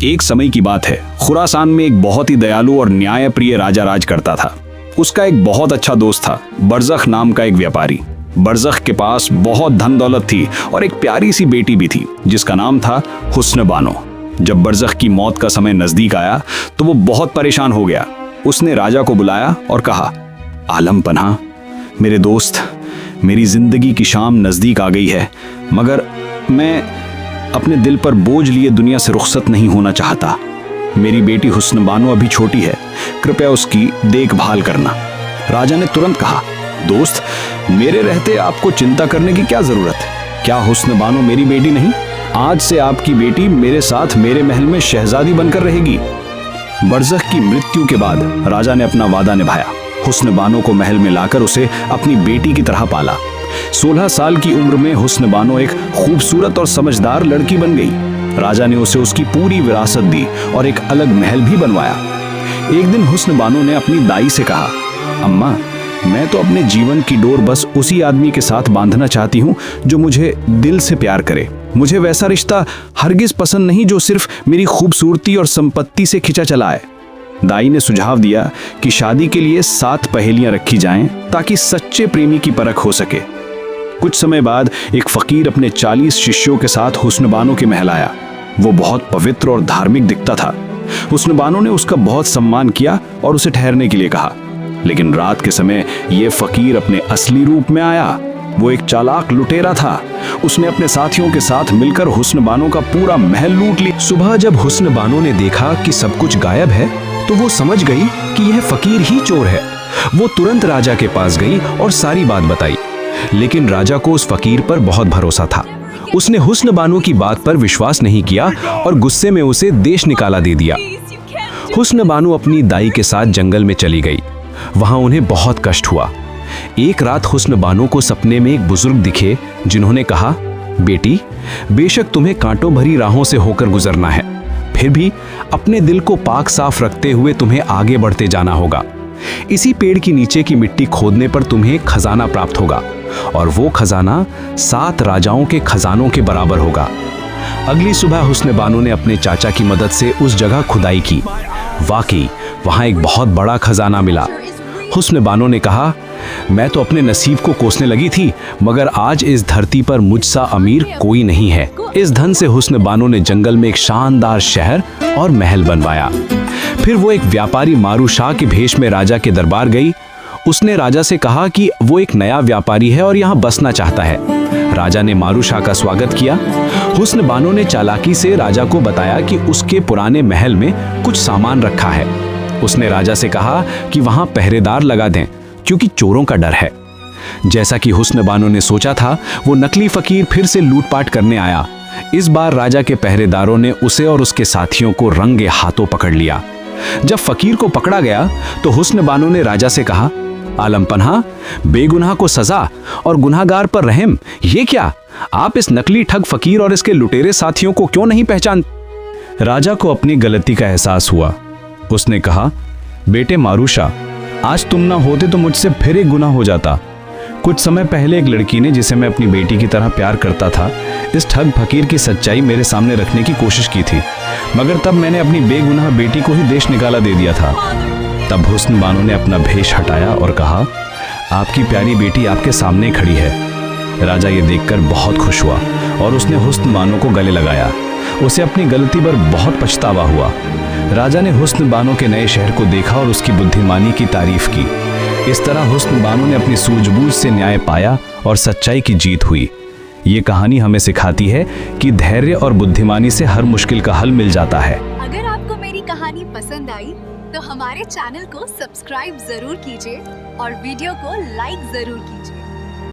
एक समय की बात है, खुरासान में एक बहुत ही दयालु और न्यायप्रिय राजा राज करता था। उसका एक बहुत अच्छा दोस्त था, बरज़ख नाम का एक व्यापारी। बरज़ख के पास बहुत धन दौलत थी और एक प्यारी सी बेटी भी थी जिसका नाम था हुस्न बानो। जब बरज़ख की मौत का समय नजदीक आया तो वो बहुत परेशान हो गया। उसने राजा को बुलाया और कहा, आलम पनाह, मेरे दोस्त, मेरी जिंदगी की शाम नजदीक आ गई है, मगर मैं अपने दिल पर बोझ लिए दुनिया से रुखसत नहीं होना चाहता। मेरी बेटी हुस्न बानो अभी छोटी है, कृपया उसकी देखभाल करना। राजा ने तुरंत कहा, दोस्त, मेरे रहते आपको चिंता करने की क्या जरूरत है? क्या हुस्न बानो मेरी बेटी नहीं? आज से आपकी बेटी मेरे साथ मेरे महल में शहजादी बनकर रहेगी। बरज़ख की मृत्यु के बाद राजा ने अपना वादा निभाया। हुस्न बानो को महल में लाकर उसे अपनी बेटी की तरह पाला। 16 साल की उम्र में हुस्न बानो एक खूबसूरत और समझदार लड़की बन गई। राजा ने उसे उसकी पूरी विरासत दी और एक अलग महल भी बनवाया। एक दिन हुस्न बानो ने अपनी दाई से कहा, अम्मा, मैं तो अपने जीवन की डोर बस उसी आदमी के साथ बांधना चाहती हूँ जो मुझे दिल से प्यार करे। मुझे वैसा रिश्ता हरगिज पसंद नहीं जो सिर्फ मेरी खूबसूरती और संपत्ति से खिंचा चला है। दाई ने सुझाव दिया कि शादी के लिए 7 पहेलियां रखी जाएं ताकि सच्चे प्रेमी की परख हो सके। कुछ समय बाद एक फकीर अपने 40 शिष्यों के साथ हुस्न बानो के महल आया। वो बहुत पवित्र और धार्मिक दिखता था। हुस्न बानो ने उसका बहुत सम्मान किया और उसे ठहरने के लिए कहा। लेकिन रात के समय ये फकीर अपने असली रूप में आया। वो एक चालाक लुटेरा था। उसने अपने साथियों के साथ मिलकर हुस्न बानो का पूरा महल लूट लिया। सुबह जब हुस्न बानो ने देखा कि सब कुछ गायब है तो वो समझ गई कि यह फकीर ही चोर है। वो तुरंत राजा के पास गई और सारी बात बताई। लेकिन राजा को उस फकीर पर बहुत भरोसा था। उसने हुस्न बानो की बात पर विश्वास नहीं किया और गुस्से में उसे देश निकाला दे दिया। हुस्न बानो अपनी दाई के साथ जंगल में चली गई। वहां उन्हें बहुत कष्ट हुआ। एक रात हुस्न बानो को सपने में एक बुजुर्ग दिखे जिन्होंने कहा, बेटी, बेशक तुम्हें कांटों भरी राहों से होकर गुजरना है, फिर भी अपने दिल को पाक साफ रखते हुए तुम्हें आगे बढ़ते जाना होगा। इसी पेड़ की नीचे की मिट्टी खोदने पर तुम्हें खजाना प्राप्त होगा और वो खजाना 7 राजाओं के खजानों के बराबर होगा। अगली सुबह हुस्न बानो ने अपने चाचा की मदद से उस जगह खुदाई की। वाकई वहां एक बहुत बड़ा खजाना मिला। हुस्न बानो ने कहा, मैं तो अपने नसीब को कोसने लगी थी, मगर आज इस धरती पर मुझसा अमीर कोई नहीं है। इस धन से हुस्न बानो ने जंगल में एक शानदार शहर और महल बनवाया। फिर वो एक व्यापारी मारू शाह के भेष में राजा के दरबार गई। उसने राजा से कहा कि वो एक नया व्यापारी है और यहाँ बसना चाहता है। राजा ने मारू शाह का स्वागत किया। हुस्न बानो ने चालाकी से राजा को बताया कि उसके पुराने महल में कुछ सामान रखा है। उसने राजा से कहा कि वहां पहरेदार लगा दें क्योंकि चोरों का डर है। जैसा कि हुस्न बानो ने सोचा था, वो नकली फकीर फिर से लूटपाट करने आया। इस बार राजा के पहरेदारों ने उसे और उसके साथियों को रंगे हाथों पकड़ लिया। जब फकीर को पकड़ा गया तो हुस्न बानो ने राजा से कहा, आलम पनाह, बेगुनाह को सजा और गुनाहगार पर रहम, ये क्या? आप इस नकली ठग फकीर और इसके लुटेरे साथियों को क्यों नहीं पहचानते? राजा को अपनी गलती का एहसास हुआ। उसने कहा, बेटे मारू शाह, आज तुम ना होते तो मुझसे फिर एक गुनाह हो जाता। कुछ समय पहले एक लड़की ने, जिसे मैं अपनी बेटी की तरह प्यार करता था, इस ठग फकीर की सच्चाई मेरे सामने रखने की कोशिश की थी, मगर तब मैंने अपनी बेगुनाह बेटी को ही देश निकाला दे दिया था। तब हुस्न बानो ने अपना भेष हटाया और कहा, आपकी प्यारी बेटी आपके सामने खड़ी है। राजा ये देखकर बहुत खुश हुआ और उसने हुस्न बानो को गले लगाया। उसे अपनी गलती पर बहुत पछतावा हुआ। राजा ने हुस्न बानो के नए शहर को देखा और उसकी बुद्धिमानी की तारीफ की। इस तरह हुस्न बानो ने अपनी सूझबूझ से न्याय पाया और सच्चाई की जीत हुई। ये कहानी हमें सिखाती है कि धैर्य और बुद्धिमानी से हर मुश्किल का हल मिल जाता है। अगर आपको मेरी कहानी पसंद आई तो हमारे चैनल को सब्सक्राइब जरूर कीजिए और वीडियो को लाइक जरूर कीजिए।